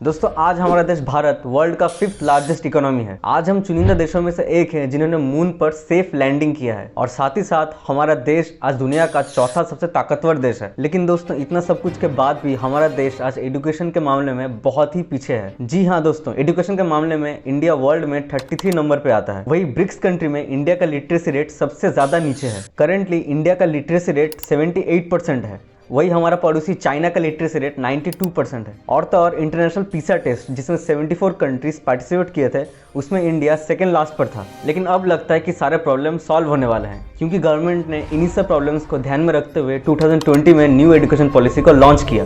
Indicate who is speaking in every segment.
Speaker 1: दोस्तों आज हमारा देश भारत वर्ल्ड का 5th लार्जेस्ट इकोनॉमी है। आज हम चुनिंदा देशों में से एक हैं जिन्होंने मून पर सेफ लैंडिंग किया है और साथ ही साथ हमारा देश आज दुनिया का चौथा सबसे ताकतवर देश है। लेकिन दोस्तों इतना सब कुछ के बाद भी हमारा देश आज एजुकेशन के मामले में बहुत ही पीछे है। जी हाँ दोस्तों, एजुकेशन के मामले में इंडिया वर्ल्ड में 33 नंबर पे आता है। वही ब्रिक्स कंट्री में इंडिया का लिटरेसी रेट सबसे ज्यादा नीचे है। करेंटली इंडिया का लिटरेसी रेट 78% है। वही हमारा पड़ोसी चाइना का लिटरेसी रेट 92% है। और तो और इंटरनेशनल पीसा टेस्ट जिसमें 74 कंट्रीज पार्टिसिपेट किए थे उसमें इंडिया सेकंड लास्ट पर था। लेकिन अब लगता है कि सारे प्रॉब्लम सॉल्व होने वाले हैं क्योंकि गवर्नमेंट ने इन्हीं सब प्रॉब्लम्स को ध्यान में रखते हुए 2020 में न्यू एजुकेशन पॉलिसी को लॉन्च किया।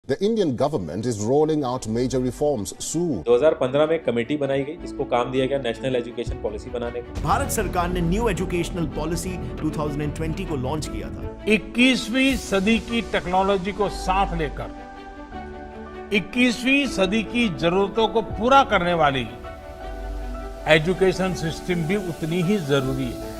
Speaker 2: The Indian government is rolling out major reforms soon.
Speaker 3: 2015 में कमेटी बनाई गई, इसको काम दिया गया नेशनल एजुकेशन पॉलिसी बनाने का।
Speaker 4: भारत सरकार ने न्यू एजुकेशनल पॉलिसी 2020 को लॉन्च किया था।
Speaker 5: 21वीं सदी की टेक्नोलॉजी को साथ लेकर 21वीं सदी की जरूरतों को पूरा करने वाली एजुकेशन सिस्टम भी उतनी ही जरूरी है।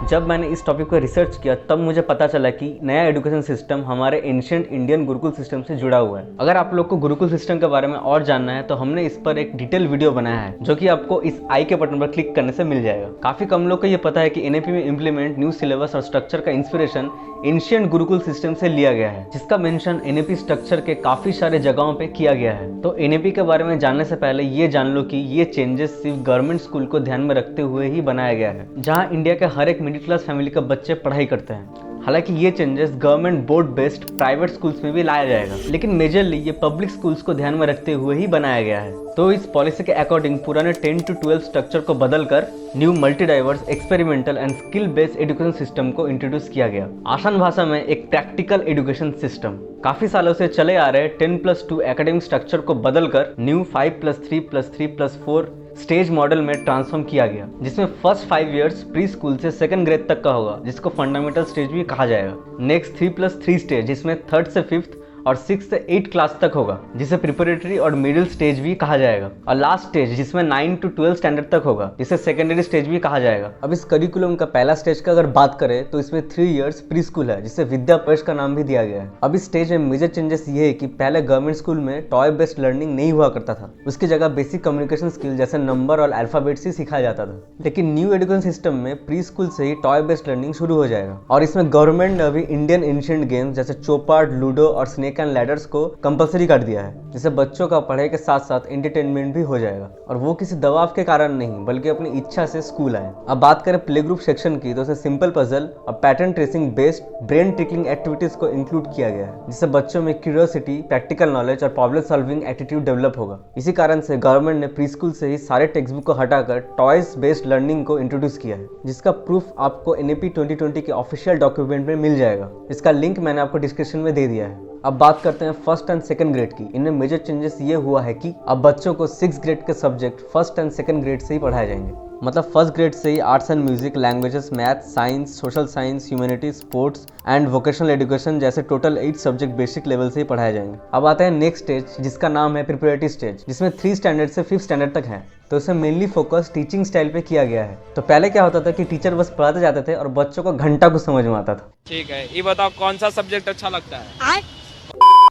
Speaker 1: जब मैंने इस टॉपिक पर रिसर्च किया तब मुझे पता चला कि नया एजुकेशन सिस्टम हमारे एंशिएंट इंडियन गुरुकुल सिस्टम से जुड़ा हुआ है। अगर आप लोग को गुरुकुल सिस्टम के बारे में और जानना है तो हमने इस पर एक डिटेल वीडियो बनाया है जो कि आपको इस आई के बटन पर क्लिक करने से मिल जाएगा। काफी कम लोग को ये पता है कि एनएपी में इम्प्लीमेंट न्यू सिलेबस और स्ट्रक्चर का इंस्पिरेशन एंशिएंट गुरुकुल सिस्टम से लिया गया है, जिसका मेंशन एनएपी स्ट्रक्चर के काफी सारे जगहों पे किया गया है। तो एनएपी के बारे में जानने से पहले ये जान लो कि ये चेंजेस सिर्फ गवर्नमेंट स्कूल को ध्यान में रखते हुए ही बनाया गया है, जहाँ इंडिया के हर एक मिडिल क्लास फैमिली का बच्चे पढ़ाई करते हैं। हालांकि ये changes government board based private schools में भी लाया जाएगा, लेकिन मेजरली ये पब्लिक स्कूल्स को ध्यान में रखते हुए ही बनाया गया है। तो इस पॉलिसी के अकॉर्डिंग पुराने 10 to 12 स्ट्रक्चर को बदलकर new multi diverse experimental and skill based education system को इंट्रोड्यूस किया गया। आसान भाषा में एक प्रैक्टिकल एजुकेशन सिस्टम। काफी सालों से चले आ रहे 10+2 एकेडमिक स्ट्रक्चर को बदलकर न्यू 5+3+3+4 स्टेज मॉडल में ट्रांसफॉर्म किया गया, जिसमें फर्स्ट 5 इयर्स प्री स्कूल से सेकंड ग्रेड तक का होगा, जिसको फंडामेंटल स्टेज भी कहा जाएगा। नेक्स्ट 3+3 स्टेज जिसमें 3rd से 5th और 6th से 8th क्लास तक होगा, जिसे प्रिपरेटरी और मिडिल स्टेज भी कहा जाएगा। और लास्ट स्टेज जिसमें 9 to 12 स्टैंडर्ड तक होगा, जिसे सेकेंडरी स्टेज भी कहा जाएगा। अब इस करिकुलम का पहला स्टेज का अगर बात करें तो इसमें 3 इयर्स प्री स्कूल है, जिसे विद्या पयस का नाम भी दिया गया है। अब इस स्टेज में मेजर चेंजेस ये है कि पहले गवर्नमेंट स्कूल में टॉय बेस्ड लर्निंग नहीं हुआ करता था, उसकी जगह बेसिक कम्युनिकेशन स्किल जैसे नंबर और अल्फाबेट्स ही सिखाया जाता था। लेकिन न्यू एजुकेशन सिस्टम में प्री स्कूल से ही टॉय बेस्ड लर्निंग शुरू हो जाएगा। और इसमें गवर्नमेंट ने अभी इंडियन एंशिएंट गेम्स जैसे चौपाट, लूडो और स्नेक एंड लैडर्स को कंपलसरी कर दिया है, जिससे बच्चों का पढ़ाई के साथ साथ एंटरटेनमेंट भी हो जाएगा, और वो किसी दबाव के कारण नहीं बल्कि अपनी इच्छा से स्कूल आए। अब बात करें प्ले ग्रुप सेक्शन की तो उसे सिंपल पजल और pattern tracing based brain trickling activities को इंक्लूड किया गया है, जिससे बच्चों में क्यूरियोसिटी, प्रैक्टिकल नॉलेज और प्रॉब्लम सॉल्विंग एटीट्यूड डेवलप होगा। इसी कारण से गवर्नमेंट ने प्री स्कूल से ही सारे टेक्स्ट बुक को हटाकर टॉयज बेस्ड लर्निंग को इंट्रोड्यूस किया है, जिसका प्रूफ आपको एनएपी 2020 के ऑफिशियल डॉक्यूमेंट में मिल जाएगा। इसका लिंक मैंने आपको डिस्क्रिप्शन में दे दिया है। अब बात करते हैं फर्स्ट एंड सेकंड ग्रेड की। इनमें मेजर चेंजेस ये हुआ है कि अब बच्चों को 6th ग्रेड के subject first and second grade से ही पढ़ाए जाएंगे। मतलब फर्स्ट ग्रेड से ही arts and music, languages, math, science, social science, humanities, sports and vocational education जैसे टोटल 8 सब्जेक्ट बेसिक लेवल से ही पढ़ाए जाएंगे। अब आते हैं नेक्स्ट स्टेज जिसका नाम है प्रिपरेटरी स्टेज, जिसमें 3 स्टैंडर्ड से 5th स्टैंडर्ड तक है। तो इसे मेनली फोकस टीचिंग स्टाइल पे किया गया है। तो पहले क्या होता था कि टीचर बस पढ़ाते जाते थे और बच्चों को घंटा कुछ समझ में आता था।
Speaker 6: ठीक है, ये बताओ कौन सा सब्जेक्ट अच्छा लगता है?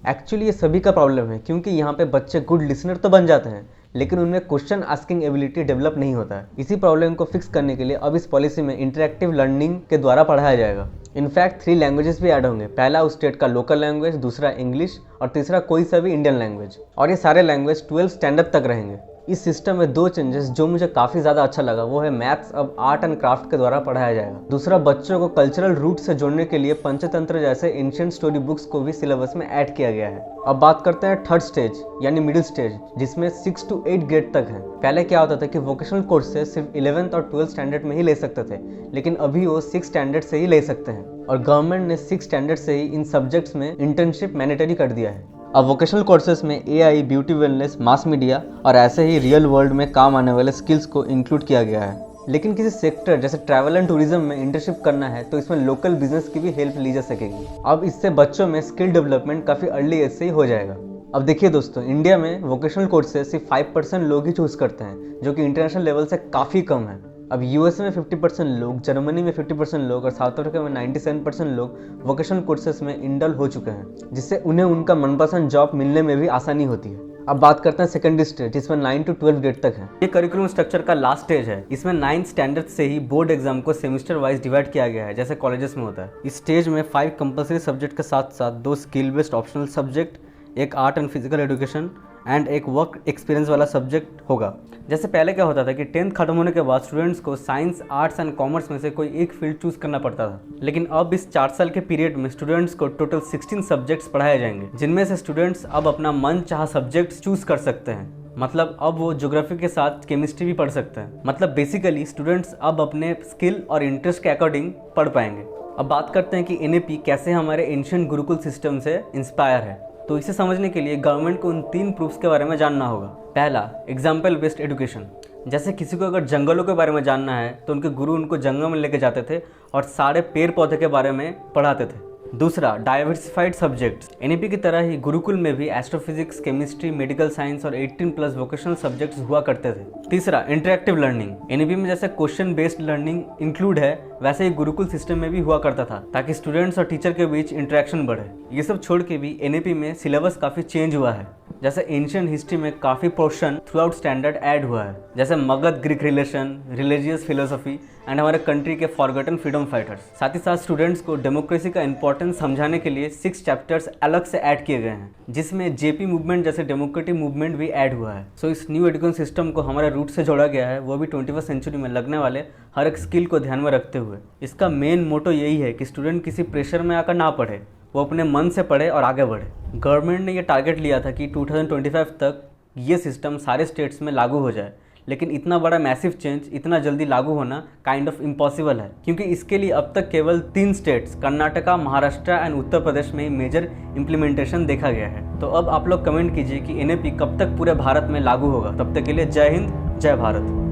Speaker 1: एक्चुअली ये सभी का प्रॉब्लम है, क्योंकि यहाँ पे बच्चे गुड लिसनर तो बन जाते हैं लेकिन उनमें क्वेश्चन आस्किंग एबिलिटी डेवलप नहीं होता है। इसी प्रॉब्लम को फिक्स करने के लिए अब इस पॉलिसी में इंटरेक्टिव लर्निंग के द्वारा पढ़ाया जाएगा। इनफैक्ट 3 लैंग्वेजेस भी ऐड होंगे। पहला उस स्टेट का लोकल लैंग्वेज, दूसरा इंग्लिश और तीसरा कोई सा भी इंडियन लैंग्वेज। और ये सारे लैंग्वेज 12 स्टैंडर्ड तक रहेंगे। इस सिस्टम में 2 चेंजेस जो मुझे काफी ज्यादा अच्छा लगा वो है मैथ्स अब आर्ट एंड क्राफ्ट के द्वारा पढ़ाया जाएगा। दूसरा, बच्चों को कल्चरल रूट से जोड़ने के लिए पंचतंत्र जैसे एंशिएंट स्टोरी बुक्स को भी सिलेबस में ऐड किया गया है। अब बात करते हैं 3rd स्टेज यानी मिडिल स्टेज, जिसमें 6 to 8 ग्रेड तक है। पहले क्या होता था कि वोकेशनल कोर्स से सिर्फ 11th और 12th स्टैंडर्ड में ही ले सकते थे, लेकिन अभी वो 6 स्टैंडर्ड से ही ले सकते हैं। और गवर्नमेंट ने 6 स्टैंडर्ड से ही इन सब्जेक्ट्स में इंटर्नशिप मैंडेटरी कर दिया है। अब वोकेशनल कोर्सेज में AI, beauty, wellness, mass media और ऐसे ही रियल वर्ल्ड में काम आने वाले स्किल्स को इंक्लूड किया गया है। लेकिन किसी सेक्टर जैसे ट्रैवल एंड टूरिज्म में इंटर्नशिप करना है तो इसमें लोकल बिजनेस की भी हेल्प ली जा सकेगी। अब इससे बच्चों में स्किल डेवलपमेंट काफ़ी अर्ली एज से ही हो जाएगा। अब देखिए दोस्तों, इंडिया में वोकेशनल कोर्सेज सिर्फ 5% लोग ही चूज करते हैं, जो कि इंटरनेशनल लेवल से काफ़ी कम है। अब यूएसए में 50% लोग, जर्मनी में 50% लोग और साउथ अफ्रीका में 97% लोग वोकेशनल कोर्सेज में इनरोल हो चुके हैं, जिससे उन्हें उनका मनपसंद जॉब मिलने में भी आसानी होती है। अब बात करते हैं सेकेंडरी स्टेज, जिसमें 9 to 12 ग्रेड तक है। ये करिकुलम स्ट्रक्चर का लास्ट स्टेज है। इसमें 9th स्टैंडर्ड से ही बोर्ड एग्जाम को सेमेस्टर वाइज डिवाइड किया गया है, जैसे कॉलेजेस में होता है। इस स्टेज में 5 कंपलसरी सब्जेक्ट के साथ साथ 2 स्किल बेस्ड ऑप्शनल सब्जेक्ट, एक art and physical education and एक वर्क एक्सपीरियंस वाला सब्जेक्ट होगा। जैसे पहले क्या होता था कि 10th खत्म होने के बाद स्टूडेंट्स को साइंस, आर्ट्स एंड कॉमर्स में से कोई एक फील्ड चूज करना पड़ता था, लेकिन अब इस 4 साल के पीरियड में स्टूडेंट्स को टोटल 16 सब्जेक्ट्स पढ़ाए जाएंगे, जिनमें से स्टूडेंट्स अब अपना मन चाहा सब्जेक्ट चूज कर सकते हैं। मतलब अब वो ज्योग्राफी के साथ केमिस्ट्री भी पढ़ सकते हैं। मतलब बेसिकली स्टूडेंट्स अब अपने स्किल और इंटरेस्ट के अकॉर्डिंग पढ़ पाएंगे। अब बात करते हैं कि एनएपी कैसे हमारे एंशिएंट गुरुकुल सिस्टम से इंस्पायर है। तो इसे समझने के लिए गवर्नमेंट को उन 3 प्रूफ्स के बारे में जानना होगा। पहला, एग्जाम्पल बेस्ड एजुकेशन। जैसे किसी को अगर जंगलों के बारे में जानना है तो उनके गुरु उनको जंगल में लेके जाते थे और सारे पेड़ पौधे के बारे में पढ़ाते थे। दूसरा, डाइवर्सिफाइड सब्जेक्ट्स। एनईपी की तरह ही गुरुकुल में भी एस्ट्रोफिजिक्स, केमिस्ट्री, मेडिकल साइंस और 18+ वोकेशनल सब्जेक्ट्स हुआ करते थे। तीसरा, इंटरेक्टिव लर्निंग। एनईपी में जैसे क्वेश्चन बेस्ड लर्निंग इंक्लूड है, वैसे ही गुरुकुल सिस्टम में भी हुआ करता था, ताकि स्टूडेंट्स और टीचर के बीच इंटरेक्शन बढ़े। ये सब छोड़ के भी एनईपी में सिलेबस काफ़ी चेंज हुआ है। जैसे एंशिएंट हिस्ट्री में काफ़ी portion through out standard add हुआ है, जैसे Magadh Greek relation, religious philosophy and हमारे कंट्री के फॉरगॉटन फ्रीडम फाइटर्स। साथ ही साथ स्टूडेंट्स को डेमोक्रेसी का इंपॉर्टेंस समझाने के लिए 6 चैप्टर्स अलग से ऐड किए गए हैं, जिसमें जेपी मूवमेंट जैसे डेमोक्रेटिक मूवमेंट भी ऐड हुआ है। सो इस न्यू एजुकेशन सिस्टम को हमारे रूट से जोड़ा गया है, वो भी 21वीं सेंचुरी में लगने वाले हर एक स्किल को ध्यान में रखते हुए। इसका मेन मोटो यही है कि स्टूडेंट किसी प्रेशर में आकर ना पढ़े, वो अपने मन से पढ़े और आगे बढ़े। गवर्नमेंट ने ये टारगेट लिया था कि 2025 तक ये सिस्टम सारे स्टेट्स में लागू हो जाए, लेकिन इतना बड़ा मैसिव चेंज इतना जल्दी लागू होना काइंड ऑफ इम्पॉसिबल है, क्योंकि इसके लिए अब तक केवल 3 स्टेट्स कर्नाटका, महाराष्ट्र एंड उत्तर प्रदेश में मेजर इम्प्लीमेंटेशन देखा गया है। तो अब आप लोग कमेंट कीजिए कि एनईपी कब तक पूरे भारत में लागू होगा। तब तक के लिए जय हिंद, जय भारत।